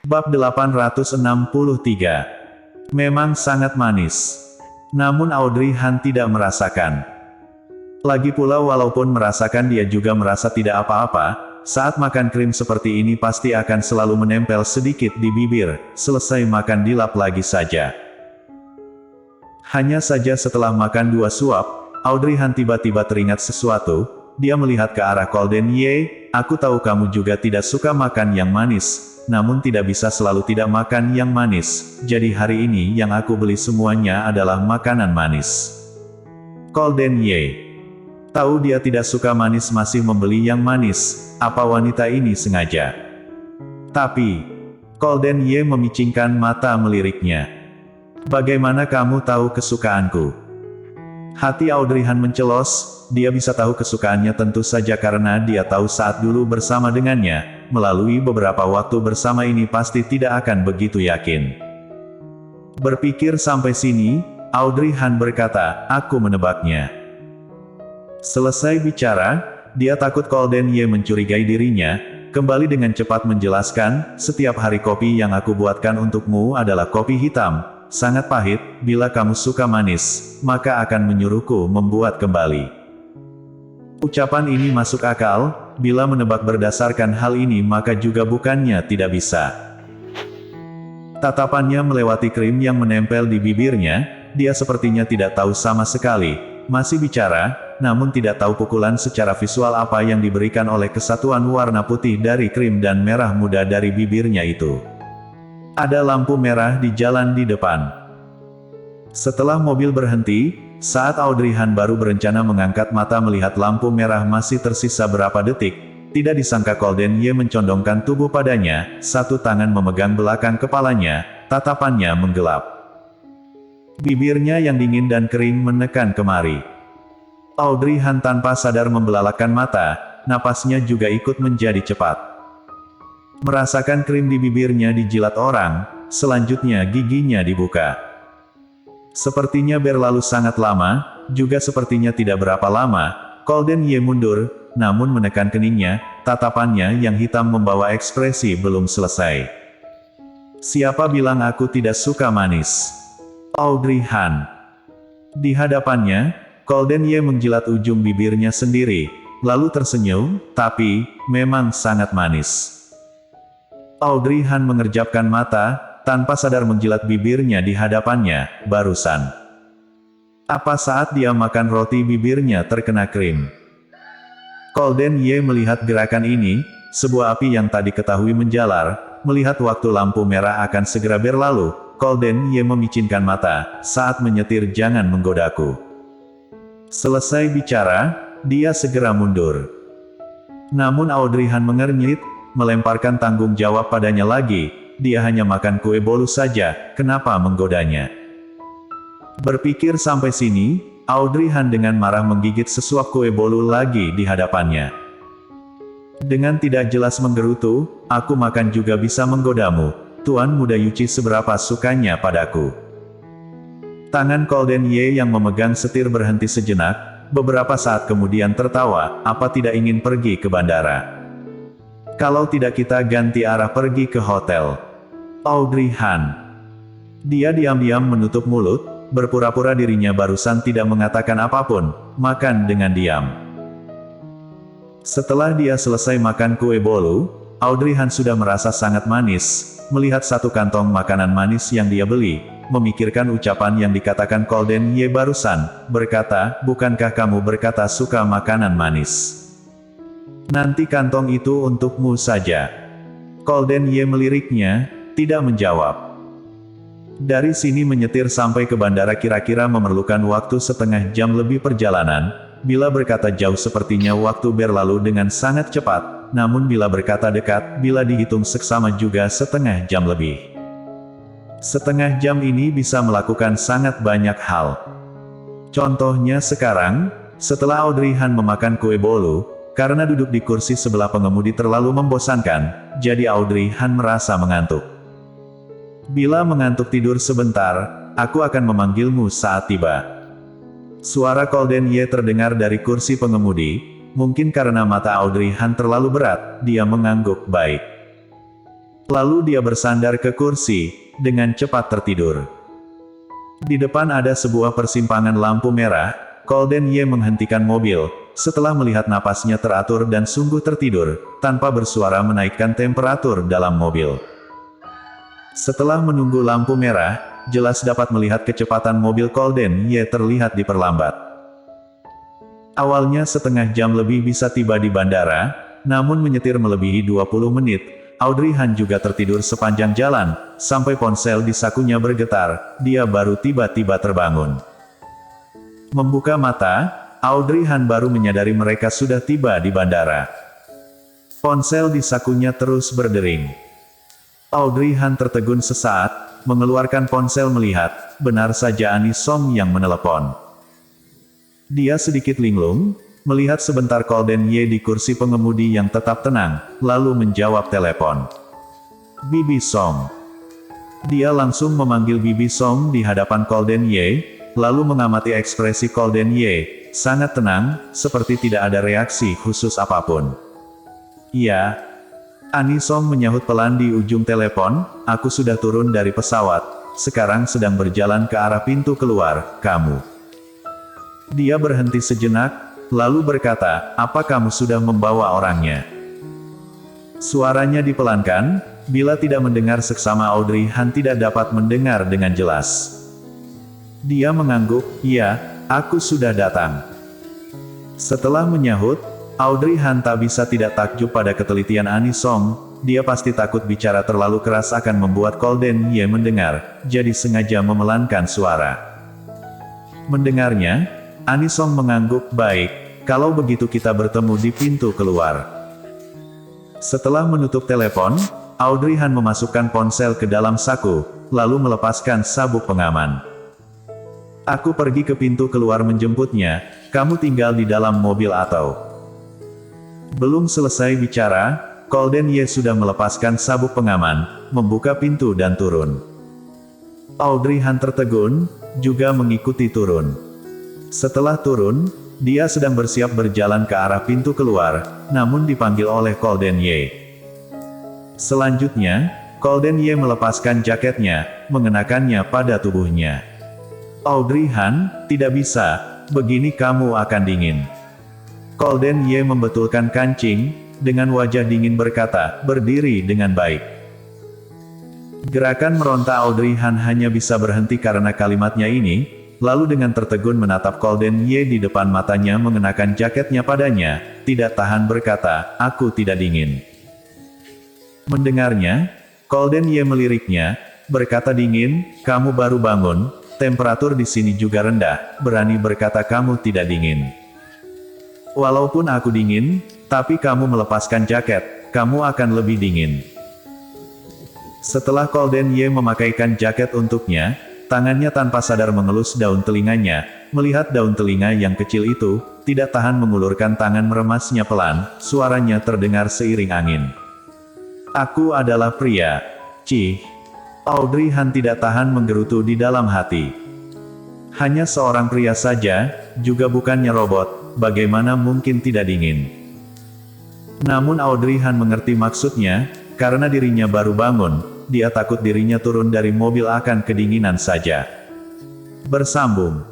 Bab 863. Memang sangat manis. Namun Audrey Han tidak merasakan. Lagi pula walaupun merasakan dia juga merasa tidak apa-apa, saat makan krim seperti ini pasti akan selalu menempel sedikit di bibir, selesai makan dilap lagi saja. Hanya saja setelah makan 2 suap, Audrey Han tiba-tiba teringat sesuatu, dia melihat ke arah Golden Ye, aku tahu kamu juga tidak suka makan yang manis, namun tidak bisa selalu tidak makan yang manis, jadi hari ini yang aku beli semuanya adalah makanan manis. Golden Ye tahu dia tidak suka manis masih membeli yang manis, apa wanita ini sengaja? Tapi, Golden Ye memicingkan mata meliriknya. Bagaimana kamu tahu kesukaanku? Hati Audrey Han mencelos, dia bisa tahu kesukaannya tentu saja karena dia tahu saat dulu bersama dengannya, melalui beberapa waktu bersama ini pasti tidak akan begitu yakin. Berpikir sampai sini, Audrey Han berkata, aku menebaknya. Selesai bicara, dia takut Golden Ye mencurigai dirinya, kembali dengan cepat menjelaskan, setiap hari kopi yang aku buatkan untukmu adalah kopi hitam, sangat pahit, bila kamu suka manis, maka akan menyuruhku membuat kembali. Ucapan ini masuk akal, bila menebak berdasarkan hal ini maka juga bukannya tidak bisa. Tatapannya melewati krim yang menempel di bibirnya, dia sepertinya tidak tahu sama sekali, masih bicara, namun tidak tahu pukulan secara visual apa yang diberikan oleh kesatuan warna putih dari krim dan merah muda dari bibirnya itu. Ada lampu merah di jalan di depan. Setelah mobil berhenti, saat Audrey Han baru berencana mengangkat mata melihat lampu merah masih tersisa berapa detik, tidak disangka Golden Ye mencondongkan tubuh padanya, satu tangan memegang belakang kepalanya, tatapannya menggelap. Bibirnya yang dingin dan kering menekan kemari. Audrey Han tanpa sadar membelalakkan mata, napasnya juga ikut menjadi cepat. Merasakan krim di bibirnya dijilat orang, selanjutnya giginya dibuka. Sepertinya berlalu sangat lama, juga sepertinya tidak berapa lama, Golden Ye mundur, namun menekan keningnya, tatapannya yang hitam membawa ekspresi belum selesai. Siapa bilang aku tidak suka manis? Audrey Han. Di hadapannya, Golden Ye menjilat ujung bibirnya sendiri, lalu tersenyum, tapi, memang sangat manis. Audrey Han mengerjapkan mata, tanpa sadar menjilat bibirnya di hadapannya, barusan. Apa saat dia makan roti bibirnya terkena krim? Golden Ye melihat gerakan ini, sebuah api yang tadi ketahui menjalar, melihat waktu lampu merah akan segera berlalu, Golden Ye memicinkan mata, saat menyetir jangan menggodaku. Selesai bicara, dia segera mundur. Namun Audrey Han mengernyit, melemparkan tanggung jawab padanya lagi, dia hanya makan kue bolu saja, kenapa menggodanya? Berpikir sampai sini, Audrey Han dengan marah menggigit sesuap kue bolu lagi di hadapannya. Dengan tidak jelas menggerutu, aku makan juga bisa menggodamu, Tuan Muda Yuchi seberapa sukanya padaku. Tangan Golden Ye yang memegang setir berhenti sejenak, beberapa saat kemudian tertawa, apa tidak ingin pergi ke bandara? Kalau tidak kita ganti arah pergi ke hotel. Audrey Han. Dia diam-diam menutup mulut, berpura-pura dirinya barusan tidak mengatakan apapun, makan dengan diam. Setelah dia selesai makan kue bolu, Audrey Han sudah merasa sangat manis, melihat satu kantong makanan manis yang dia beli, memikirkan ucapan yang dikatakan Golden Ye barusan, berkata, bukankah kamu berkata suka makanan manis? Nanti kantong itu untukmu saja. Golden Ye meliriknya, tidak menjawab. Dari sini menyetir sampai ke bandara kira-kira memerlukan waktu setengah jam lebih perjalanan, bila berkata jauh sepertinya waktu berlalu dengan sangat cepat, namun bila berkata dekat, bila dihitung seksama juga setengah jam lebih. Setengah jam ini bisa melakukan sangat banyak hal. Contohnya sekarang, setelah Audrey Han memakan kue bolu, karena duduk di kursi sebelah pengemudi terlalu membosankan, jadi Audrey Han merasa mengantuk. Bila mengantuk tidur sebentar, aku akan memanggilmu saat tiba. Suara Golden Ye terdengar dari kursi pengemudi, mungkin karena mata Audrey Han terlalu berat, dia mengangguk baik. Lalu dia bersandar ke kursi, dengan cepat tertidur. Di depan ada sebuah persimpangan lampu merah, Golden Ye menghentikan mobil, setelah melihat napasnya teratur dan sungguh tertidur, tanpa bersuara menaikkan temperatur dalam mobil. Setelah menunggu lampu merah, jelas dapat melihat kecepatan mobil Golden Ye terlihat diperlambat. Awalnya setengah jam lebih bisa tiba di bandara, namun menyetir melebihi 20 menit, Audrey Han juga tertidur sepanjang jalan, sampai ponsel di sakunya bergetar, dia baru tiba-tiba terbangun. Membuka mata, Audrey Han baru menyadari mereka sudah tiba di bandara. Ponsel di sakunya terus berdering. Audrey Han tertegun sesaat, mengeluarkan ponsel melihat, benar saja Ani Song yang menelepon. Dia sedikit linglung, melihat sebentar Golden Ye di kursi pengemudi yang tetap tenang, lalu menjawab telepon. Bibi Song. Dia langsung memanggil Bibi Song di hadapan Golden Ye, lalu mengamati ekspresi Golden Ye, sangat tenang, seperti tidak ada reaksi khusus apapun. Iya. Ani Song menyahut pelan di ujung telepon, aku sudah turun dari pesawat, sekarang sedang berjalan ke arah pintu keluar, kamu. Dia berhenti sejenak, lalu berkata, apa kamu sudah membawa orangnya? Suaranya dipelankan, bila tidak mendengar seksama Audrey Han tidak dapat mendengar dengan jelas. Dia mengangguk, iya, aku sudah datang. Setelah menyahut, Audrey Han tak bisa tidak takjub pada ketelitian Ani Song, dia pasti takut bicara terlalu keras akan membuat Golden Ye mendengar, jadi sengaja memelankan suara. Mendengarnya, Ani Song mengangguk, baik, kalau begitu kita bertemu di pintu keluar. Setelah menutup telepon, Audrey Han memasukkan ponsel ke dalam saku, lalu melepaskan sabuk pengaman. Aku pergi ke pintu keluar menjemputnya, kamu tinggal di dalam mobil atau... Belum selesai bicara, Golden Ye sudah melepaskan sabuk pengaman, membuka pintu dan turun. Audrey Han tertegun, juga mengikuti turun. Setelah turun, dia sedang bersiap berjalan ke arah pintu keluar, namun dipanggil oleh Golden Ye. Selanjutnya, Golden Ye melepaskan jaketnya, mengenakannya pada tubuhnya. Audrey Han, tidak bisa, begini kamu akan dingin. Golden Ye membetulkan kancing, dengan wajah dingin berkata, berdiri dengan baik. Gerakan meronta Audrey Han hanya bisa berhenti karena kalimatnya ini, lalu dengan tertegun menatap Golden Ye di depan matanya mengenakan jaketnya padanya, tidak tahan berkata, aku tidak dingin. Mendengarnya, Golden Ye meliriknya, berkata dingin, kamu baru bangun, temperatur di sini juga rendah, berani berkata kamu tidak dingin. Walaupun aku dingin, tapi kamu melepaskan jaket, kamu akan lebih dingin. Setelah Golden Ye memakaikan jaket untuknya, tangannya tanpa sadar mengelus daun telinganya, melihat daun telinga yang kecil itu, tidak tahan mengulurkan tangan meremasnya pelan, suaranya terdengar seiring angin. Aku adalah pria. Cih. Audrey Han tidak tahan menggerutu di dalam hati. Hanya seorang pria saja, juga bukannya robot, bagaimana mungkin tidak dingin? Namun Audrey Han mengerti maksudnya, karena dirinya baru bangun, dia takut dirinya turun dari mobil akan kedinginan saja. Bersambung.